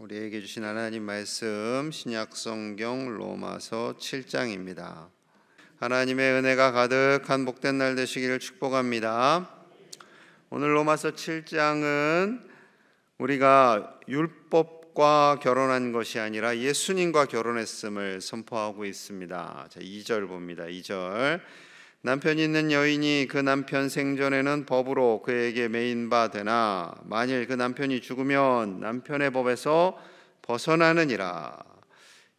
우리에게 주신 하나님 말씀 신약 성경 로마서 7장입니다. 하나님의 은혜가 가득한 복된 날 되시기를 축복합니다. 오늘 로마서 7장은 우리가 율법과 결혼한 것이 아니라 예수님과 결혼했음을 선포하고 있습니다. 자, 2절 봅니다. 2절. 남편이 있는 여인이 그 남편 생전에는 법으로 그에게 매인 바 되나 만일 그 남편이 죽으면 남편의 법에서 벗어나느니라.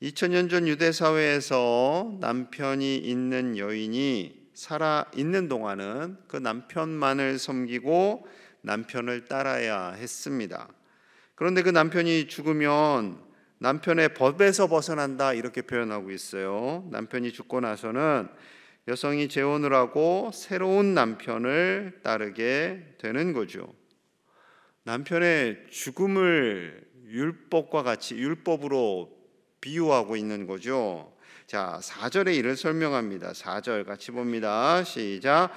2000년 전 유대 사회에서 남편이 있는 여인이 살아 있는 동안은 그 남편만을 섬기고 남편을 따라야 했습니다. 그런데 그 남편이 죽으면 남편의 법에서 벗어난다 이렇게 표현하고 있어요. 남편이 죽고 나서는 여성이 재혼을 하고 새로운 남편을 따르게 되는 거죠. 남편의 죽음을 율법과 같이 율법으로 비유하고 있는 거죠. 자, 4절의 일을 설명합니다. 4절 같이 봅니다. 시작.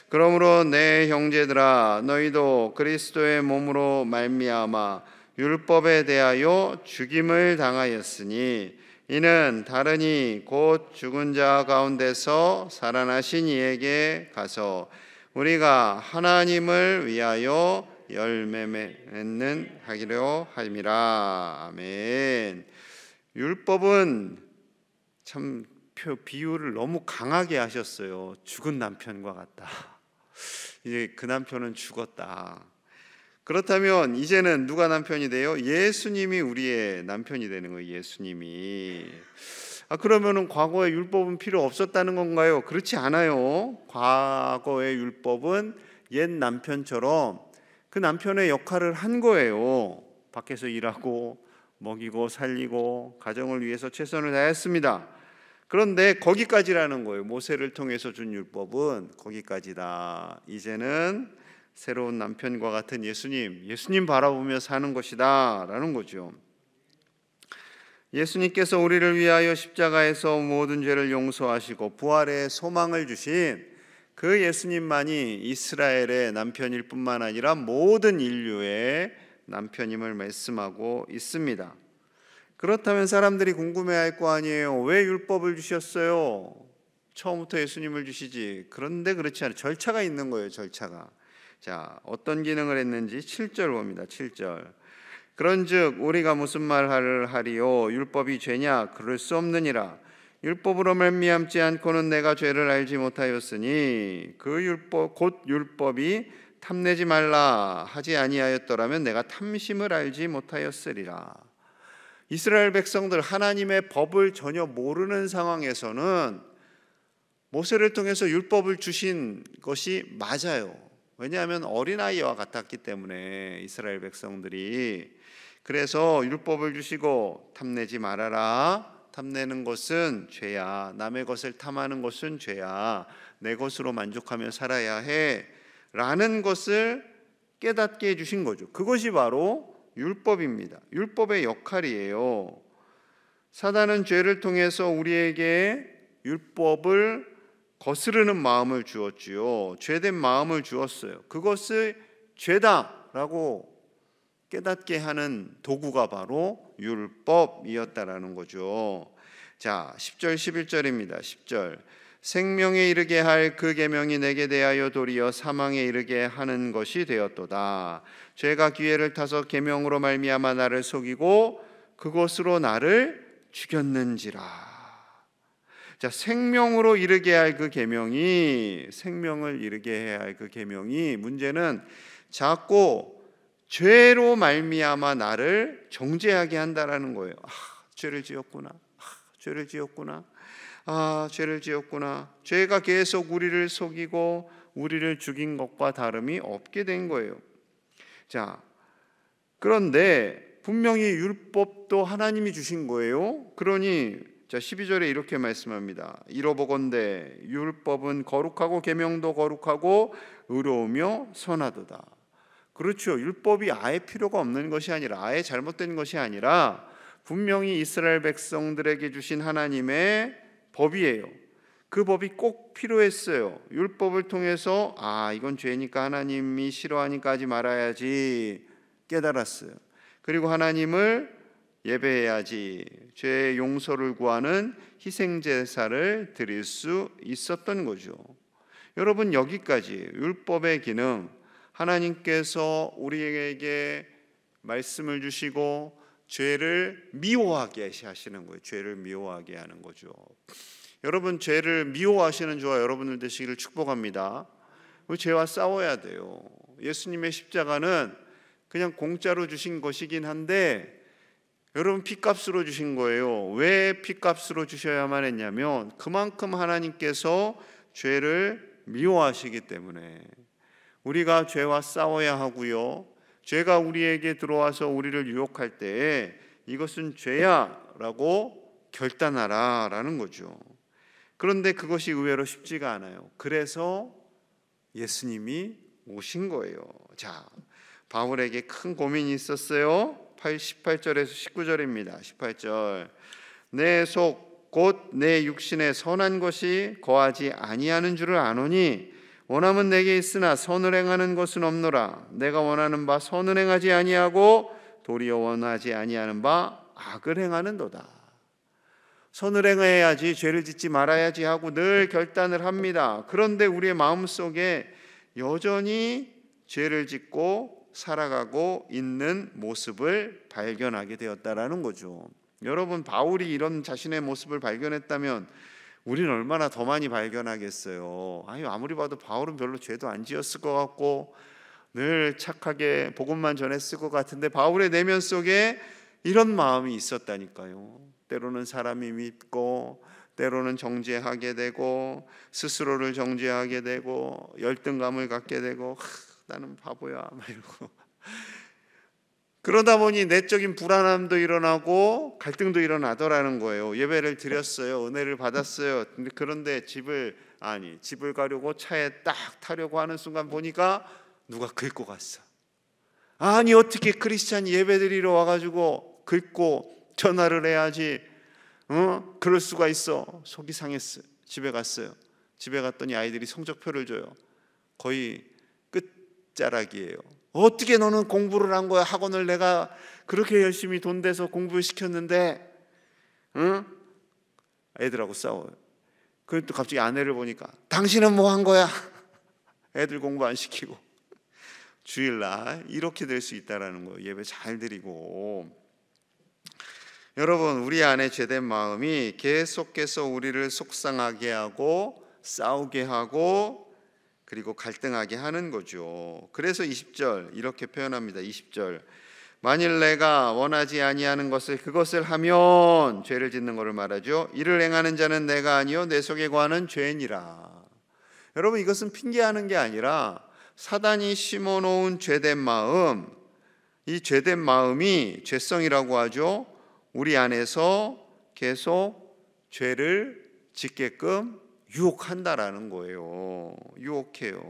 그러므로 내 형제들아 너희도 그리스도의 몸으로 말미암아 율법에 대하여 죽임을 당하였으니 이는 다르니 곧 죽은 자 가운데서 살아나신 이에게 가서 우리가 하나님을 위하여 열매 맺는 하기로 함이라. 아멘. 율법은 참 비유를 너무 강하게 하셨어요. 죽은 남편과 같다. 이제 그 남편은 죽었다. 그렇다면 이제는 누가 남편이 돼요? 예수님이 우리의 남편이 되는 거예요. 예수님이. 그러면은 과거의 율법은 필요 없었다는 건가요? 그렇지 않아요. 과거의 율법은 옛 남편처럼 그 남편의 역할을 한 거예요. 밖에서 일하고 먹이고 살리고 가정을 위해서 최선을 다했습니다. 그런데 거기까지라는 거예요. 모세를 통해서 준 율법은 거기까지다. 이제는 새로운 남편과 같은 예수님 바라보며 사는 것이다 라는 거죠. 예수님께서 우리를 위하여 십자가에서 모든 죄를 용서하시고 부활의 소망을 주신 그 예수님만이 이스라엘의 남편일 뿐만 아니라 모든 인류의 남편임을 말씀하고 있습니다. 그렇다면 사람들이 궁금해할 거 아니에요. 왜 율법을 주셨어요? 처음부터 예수님을 주시지. 그런데 그렇지 않아요. 절차가 있는 거예요. 절차가. 자, 어떤 기능을 했는지 7절 봅니다. 7절. 그런즉 우리가 무슨 말을 하리요? 율법이 죄냐? 그럴 수 없느니라. 율법으로 말미암지 않고는 내가 죄를 알지 못하였으니 그 율법 곧 율법이 탐내지 말라 하지 아니하였더라면 내가 탐심을 알지 못하였으리라. 이스라엘 백성들 하나님의 법을 전혀 모르는 상황에서는 모세를 통해서 율법을 주신 것이 맞아요. 왜냐하면 어린아이와 같았기 때문에 이스라엘 백성들이. 그래서 율법을 주시고 탐내지 말아라. 탐내는 것은 죄야. 남의 것을 탐하는 것은 죄야. 내 것으로 만족하며 살아야 해 라는 것을 깨닫게 해주신 거죠. 그것이 바로 율법입니다. 율법의 역할이에요. 사단은 죄를 통해서 우리에게 율법을 거스르는 마음을 주었지요. 죄된 마음을 주었어요. 그것을 죄다라고 깨닫게 하는 도구가 바로 율법이었다라는 거죠. 자, 10절 11절입니다. 10절. 생명에 이르게 할 그 계명이 내게 대하여 도리어 사망에 이르게 하는 것이 되었도다. 죄가 기회를 타서 계명으로 말미암아 나를 속이고 그것으로 나를 죽였는지라. 자, 생명으로 이르게 할 그 계명이, 생명을 이르게 해야 할 그 계명이, 문제는 자꾸 죄로 말미암아 나를 정죄하게 한다라는 거예요. 죄를 지었구나. 죄를 지었구나. 죄를 지었구나. 죄가 계속 우리를 속이고 우리를 죽인 것과 다름이 없게 된 거예요. 자, 그런데 분명히 율법도 하나님이 주신 거예요. 그러니 자, 12절에 이렇게 말씀합니다. 이로보건대 율법은 거룩하고 계명도 거룩하고 의로우며 선하도다. 그렇죠. 율법이 아예 필요가 없는 것이 아니라, 아예 잘못된 것이 아니라 분명히 이스라엘 백성들에게 주신 하나님의 법이에요. 그 법이 꼭 필요했어요. 율법을 통해서 이건 죄니까 하나님이 싫어하니까 하지 말아야지 깨달았어요. 그리고 하나님을 예배해야지 죄의 용서를 구하는 희생 제사를 드릴 수 있었던 거죠. 여러분, 여기까지 율법의 기능, 하나님께서 우리에게 말씀을 주시고 죄를 미워하게 하시는 거예요. 죄를 미워하게 하는 거죠. 여러분, 죄를 미워하시는 저와 여러분들 되시기를 축복합니다. 우리 죄와 싸워야 돼요. 예수님의 십자가는 그냥 공짜로 주신 것이긴 한데 여러분, 피값으로 주신 거예요. 왜 피값으로 주셔야만 했냐면 그만큼 하나님께서 죄를 미워하시기 때문에 우리가 죄와 싸워야 하고요. 죄가 우리에게 들어와서 우리를 유혹할 때에 이것은 죄야 라고 결단하라 라는 거죠. 그런데 그것이 의외로 쉽지가 않아요. 그래서 예수님이 오신 거예요. 자, 바울에게 큰 고민이 있었어요. 18절에서 19절입니다. 18절, 내 속 곧 내 육신에 선한 것이 거하지 아니하는 줄을 아노니 원함은 내게 있으나 선을 행하는 것은 없노라. 내가 원하는 바 선을 행하지 아니하고 도리어 원하지 아니하는 바 악을 행하는도다. 선을 행해야지, 죄를 짓지 말아야지 하고 늘 결단을 합니다. 그런데 우리의 마음속에 여전히 죄를 짓고 살아가고 있는 모습을 발견하게 되었다라는 거죠. 여러분, 바울이 이런 자신의 모습을 발견했다면 우리는 얼마나 더 많이 발견하겠어요. 아무리 봐도 바울은 별로 죄도 안 지었을 것 같고 늘 착하게 복음만 전했을 것 같은데 바울의 내면 속에 이런 마음이 있었다니까요. 때로는 사람이 믿고 때로는 정죄하게 되고 스스로를 정죄하게 되고 열등감을 갖게 되고 나는 바보야 막 이러고 그러다 보니 내적인 불안함도 일어나고 갈등도 일어나더라는 거예요. 예배를 드렸어요. 은혜를 받았어요. 그런데 집을 가려고 차에 딱 타려고 하는 순간 보니까 누가 긁고 갔어. 아니, 어떻게 크리스찬 예배 드리러 와가지고 긁고 전화를 해야지. 그럴 수가 있어. 속이 상했어요. 집에 갔어요. 집에 갔더니 아이들이 성적표를 줘요. 거의 끝자락이에요. 어떻게 너는 공부를 한 거야? 학원을 내가 그렇게 열심히 돈 대서 공부를 시켰는데 애들하고 싸워요. 그리고 또 갑자기 아내를 보니까 당신은 뭐 한 거야? 애들 공부 안 시키고. 주일날 이렇게 될 수 있다라는 거예요. 예배 잘 드리고. 여러분, 우리 안에 죄된 마음이 계속해서 우리를 속상하게 하고 싸우게 하고 그리고 갈등하게 하는 거죠. 그래서 20절 이렇게 표현합니다. 20절, 만일 내가 원하지 아니하는 것을 그것을 하면 죄를 짓는 것을 말하죠. 이를 행하는 자는 내가 아니요 내 속에 거하는 죄니라. 여러분, 이것은 핑계하는 게 아니라 사단이 심어놓은 죄된 마음, 이 죄된 마음이 죄성이라고 하죠. 우리 안에서 계속 죄를 짓게끔 유혹한다라는 거예요. 유혹해요.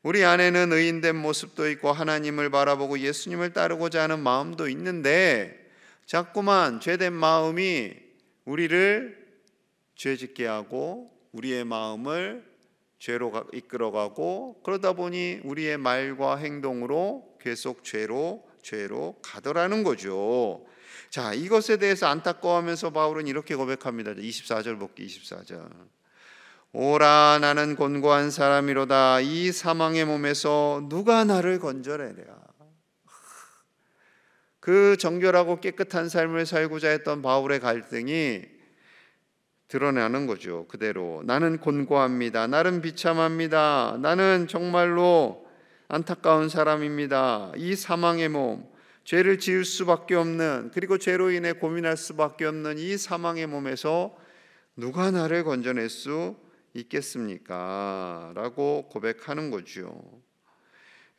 우리 안에는 의인된 모습도 있고 하나님을 바라보고 예수님을 따르고자 하는 마음도 있는데 자꾸만 죄된 마음이 우리를 죄짓게 하고 우리의 마음을 죄로 이끌어가고 그러다 보니 우리의 말과 행동으로 계속 죄로 가더라는 거죠. 자, 이것에 대해서 안타까워하면서 바울은 이렇게 고백합니다. 24절 볼게요. 24절, 오라 나는 곤고한 사람이로다. 이 사망의 몸에서 누가 나를 건져내랴. 그 정결하고 깨끗한 삶을 살고자 했던 바울의 갈등이 드러나는 거죠. 그대로 나는 곤고합니다. 나는 비참합니다. 나는 정말로 안타까운 사람입니다. 이 사망의 몸, 죄를 지을 수밖에 없는, 그리고 죄로 인해 고민할 수밖에 없는 이 사망의 몸에서 누가 나를 건져낼 수 있겠습니까? 라고 고백하는 거죠.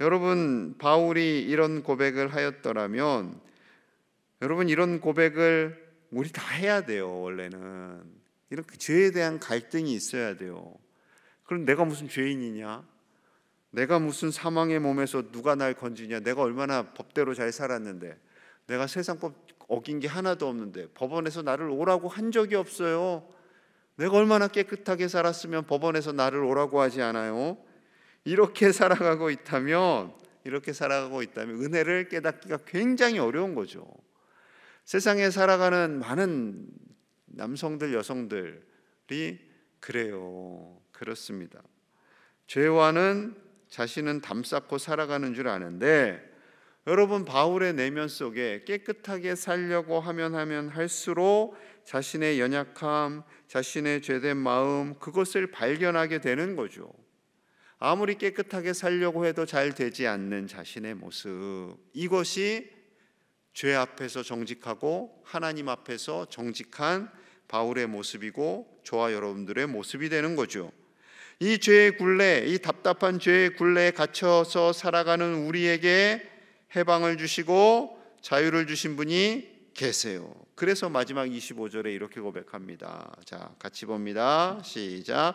여러분, 바울이 이런 고백을 하였더라면 여러분, 이런 고백을 우리 다 해야 돼요. 원래는 이렇게 죄에 대한 갈등이 있어야 돼요. 그럼 내가 무슨 죄인이냐? 내가 무슨 사망의 몸에서 누가 날 건지냐? 내가 얼마나 법대로 잘 살았는데, 내가 세상법 어긴 게 하나도 없는데 법원에서 나를 오라고 한 적이 없어요. 내가 얼마나 깨끗하게 살았으면 법원에서 나를 오라고 하지 않아요? 이렇게 살아가고 있다면 은혜를 깨닫기가 굉장히 어려운 거죠. 세상에 살아가는 많은 남성들, 여성들이 그래요. 그렇습니다. 죄와는 자신은 담쌓고 살아가는 줄 아는데, 여러분, 바울의 내면 속에 깨끗하게 살려고 하면 할수록 자신의 연약함, 자신의 죄된 마음, 그것을 발견하게 되는 거죠. 아무리 깨끗하게 살려고 해도 잘 되지 않는 자신의 모습, 이것이 죄 앞에서 정직하고 하나님 앞에서 정직한 바울의 모습이고 저와 여러분들의 모습이 되는 거죠. 이 죄의 굴레, 이 답답한 죄의 굴레에 갇혀서 살아가는 우리에게 해방을 주시고 자유를 주신 분이 계세요. 그래서 마지막 25절에 이렇게 고백합니다. 자, 같이 봅니다. 시작.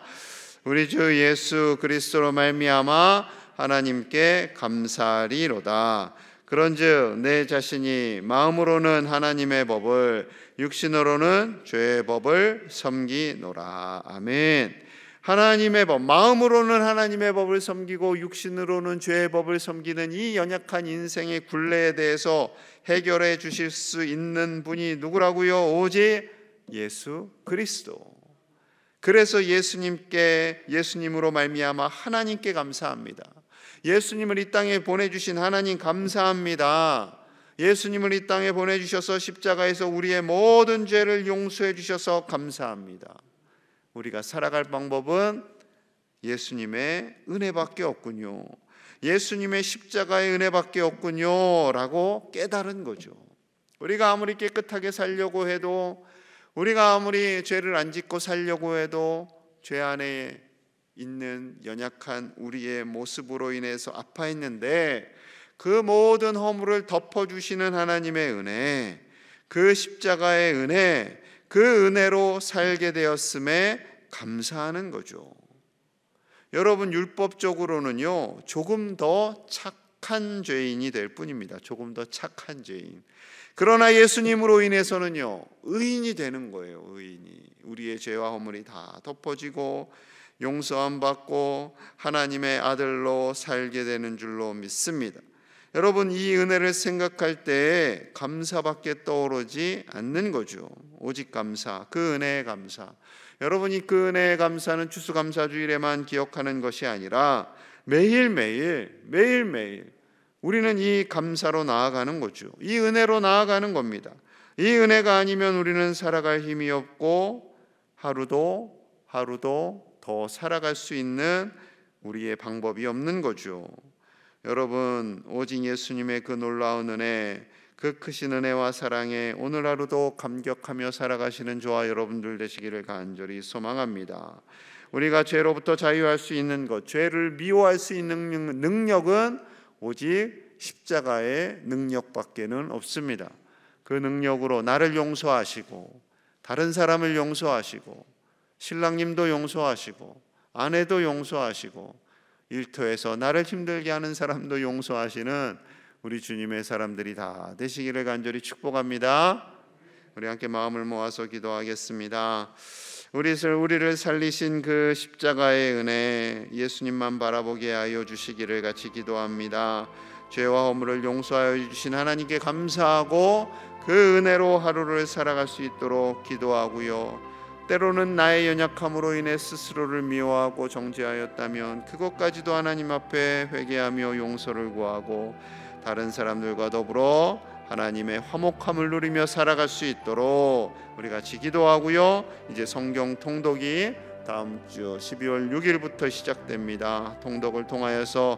우리 주 예수 그리스도로 말미암아 하나님께 감사리로다. 그런즉 내 자신이 마음으로는 하나님의 법을, 육신으로는 죄의 법을 섬기노라. 아멘. 하나님의 법, 마음으로는 하나님의 법을 섬기고 육신으로는 죄의 법을 섬기는 이 연약한 인생의 굴레에 대해서 해결해 주실 수 있는 분이 누구라고요? 오직 예수 그리스도. 그래서 예수님으로 말미암아 하나님께 감사합니다. 예수님을 이 땅에 보내주신 하나님 감사합니다. 예수님을 이 땅에 보내주셔서 십자가에서 우리의 모든 죄를 용서해 주셔서 감사합니다. 우리가 살아갈 방법은 예수님의 은혜밖에 없군요. 예수님의 십자가의 은혜밖에 없군요 라고 깨달은 거죠. 우리가 아무리 깨끗하게 살려고 해도, 우리가 아무리 죄를 안 짓고 살려고 해도 죄 안에 있는 연약한 우리의 모습으로 인해서 아파했는데, 그 모든 허물을 덮어주시는 하나님의 은혜, 그 십자가의 은혜, 그 은혜로 살게 되었음에 감사하는 거죠. 여러분, 율법적으로는요 조금 더 착한 죄인이 될 뿐입니다. 조금 더 착한 죄인. 그러나 예수님으로 인해서는요 의인이 되는 거예요. 의인이. 우리의 죄와 허물이 다 덮어지고 용서함 받고 하나님의 아들로 살게 되는 줄로 믿습니다. 여러분, 이 은혜를 생각할 때 감사밖에 떠오르지 않는 거죠. 오직 감사, 그 은혜의 감사. 여러분이 그 은혜의 감사는 추수감사주일에만 기억하는 것이 아니라 매일매일 우리는 이 감사로 나아가는 거죠. 이 은혜로 나아가는 겁니다. 이 은혜가 아니면 우리는 살아갈 힘이 없고 하루도 더 살아갈 수 있는 우리의 방법이 없는 거죠. 여러분, 오직 예수님의 그 놀라운 은혜, 그 크신 은혜와 사랑에 오늘 하루도 감격하며 살아가시는 저와 여러분들 되시기를 간절히 소망합니다. 우리가 죄로부터 자유할 수 있는 것, 죄를 미워할 수 있는 능력은 오직 십자가의 능력밖에는 없습니다. 그 능력으로 나를 용서하시고, 다른 사람을 용서하시고, 신랑님도 용서하시고, 아내도 용서하시고, 일터에서 나를 힘들게 하는 사람도 용서하시는 우리 주님의 사람들이 다 되시기를 간절히 축복합니다. 우리 함께 마음을 모아서 기도하겠습니다. 우리를 살리신 그 십자가의 은혜, 예수님만 바라보게 하여 주시기를 같이 기도합니다. 죄와 허물을 용서하여 주신 하나님께 감사하고 그 은혜로 하루를 살아갈 수 있도록 기도하고요. 때로는 나의 연약함으로 인해 스스로를 미워하고 정죄하였다면 그것까지도 하나님 앞에 회개하며 용서를 구하고 다른 사람들과 더불어 하나님의 화목함을 누리며 살아갈 수 있도록 우리 같이 기도하고요. 이제 성경 통독이 다음 주 12월 6일부터 시작됩니다. 통독을 통하여서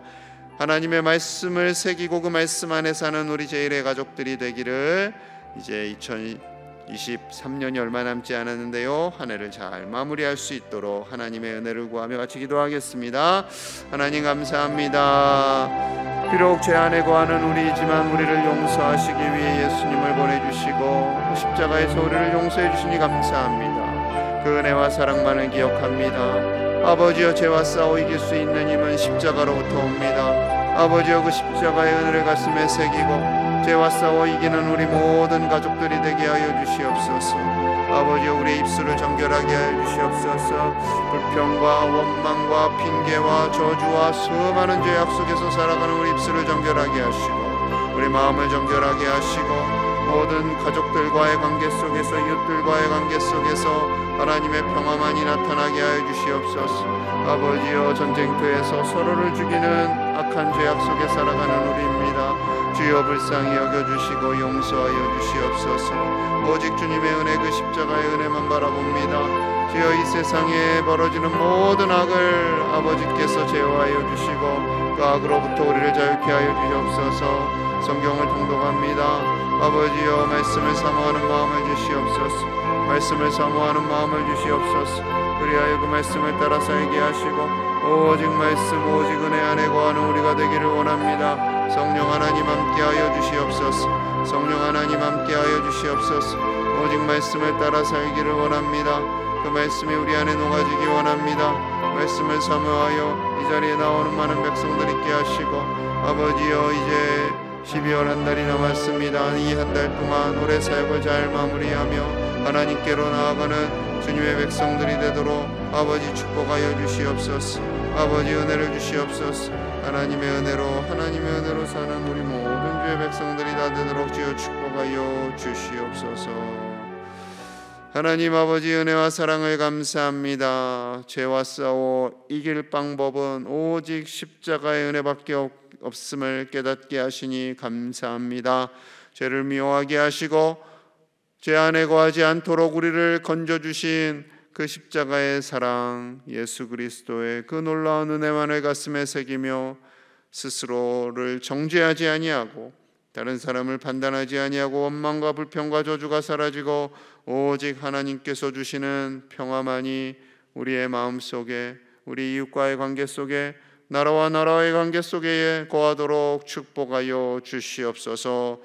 하나님의 말씀을 새기고 그 말씀 안에 사는 우리 제1의 가족들이 되기를, 이제 2023년이 얼마 남지 않았는데요, 한 해를 잘 마무리할 수 있도록 하나님의 은혜를 구하며 같이 기도하겠습니다. 하나님 감사합니다. 비록 죄 안에 거하는 우리이지만 우리를 용서하시기 위해 예수님을 보내주시고 십자가에서 우리를 용서해 주시니 감사합니다. 그 은혜와 사랑만을 기억합니다. 아버지여, 죄와 싸워 이길 수 있는 힘은 십자가로부터 옵니다. 아버지여, 그 십자가의 은혜를 가슴에 새기고 죄와 싸워 이기는 우리 모든 가족들이 되게 하여 주시옵소서. 아버지여, 우리의 입술을 정결하게 하여 주시옵소서. 불평과 원망과 핑계와 저주와 수많은 죄악 속에서 살아가는 우리 입술을 정결하게 하시고 우리 마음을 정결하게 하시고 모든 가족들과의 관계 속에서, 이웃들과의 관계 속에서 하나님의 평화만이 나타나게 하여 주시옵소서. 아버지여, 전쟁터에서 서로를 죽이는 악한 죄악 속에 살아가는 우리입니다. 주여 불쌍히 여겨주시고 용서하여 주시옵소서. 오직 주님의 은혜, 그 십자가의 은혜만 바라봅니다. 주여, 이 세상에 벌어지는 모든 악을 아버지께서 제어하여 주시고 그 악으로부터 우리를 자유케 하여 주시옵소서. 성경을 통독합니다. 아버지여, 말씀을 사모하는 마음을 주시옵소서. 말씀을 사모하는 마음을 주시옵소서. 그리하여 그 말씀을 따라 살게 하시고 오직 말씀, 오직 은혜 안에 거하는 우리가 되기를 원합니다. 성령 하나님 함께하여 주시옵소서. 성령 하나님 함께하여 주시옵소서. 오직 말씀을 따라 살기를 원합니다. 그 말씀이 우리 안에 녹아지기 원합니다. 말씀을 사모하여 이 자리에 나오는 많은 백성들 있게 하시고 아버지여, 이제 12월 한 달이 남았습니다. 이 한 달 동안 올해 사역을 잘 마무리하며 하나님께로 나아가는 주님의 백성들이 되도록 아버지 축복하여 주시옵소서. 아버지 은혜를 주시옵소서. 하나님의 은혜로 사는 우리 모든 주의 백성들이 다 되도록 주여 축복하여 주시옵소서. 하나님 아버지, 은혜와 사랑을 감사합니다. 죄와 싸워 이길 방법은 오직 십자가의 은혜밖에 없음을 깨닫게 하시니 감사합니다. 죄를 미워하게 하시고 죄 안에 거하지 않도록 우리를 건져주신 그 십자가의 사랑, 예수 그리스도의 그 놀라운 은혜만을 가슴에 새기며 스스로를 정죄하지 아니하고 다른 사람을 판단하지 아니하고 원망과 불평과 저주가 사라지고 오직 하나님께서 주시는 평화만이 우리의 마음속에, 우리 이웃과의 관계 속에, 나라와 나라의 관계 속에 거하도록 축복하여 주시옵소서.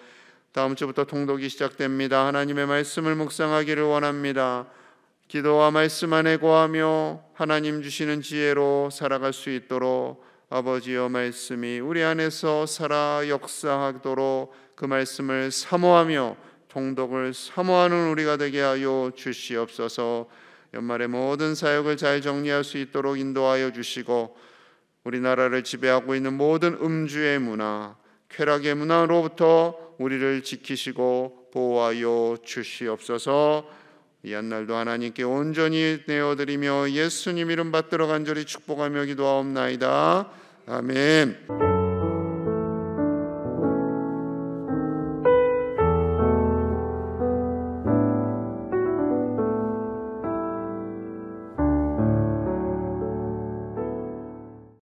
다음 주부터 통독이 시작됩니다. 하나님의 말씀을 묵상하기를 원합니다. 기도와 말씀 안에 거하며 하나님 주시는 지혜로 살아갈 수 있도록 아버지여, 말씀이 우리 안에서 살아 역사하도록 그 말씀을 사모하며 통독을 사모하는 우리가 되게 하여 주시옵소서. 연말의 모든 사역을 잘 정리할 수 있도록 인도하여 주시고 우리나라를 지배하고 있는 모든 음주의 문화, 쾌락의 문화로부터 우리를 지키시고 보호하여 주시옵소서. 이 한날도 하나님께 온전히 내어드리며 예수님 이름 받들어 간절히 축복하며 기도하옵나이다. 아멘.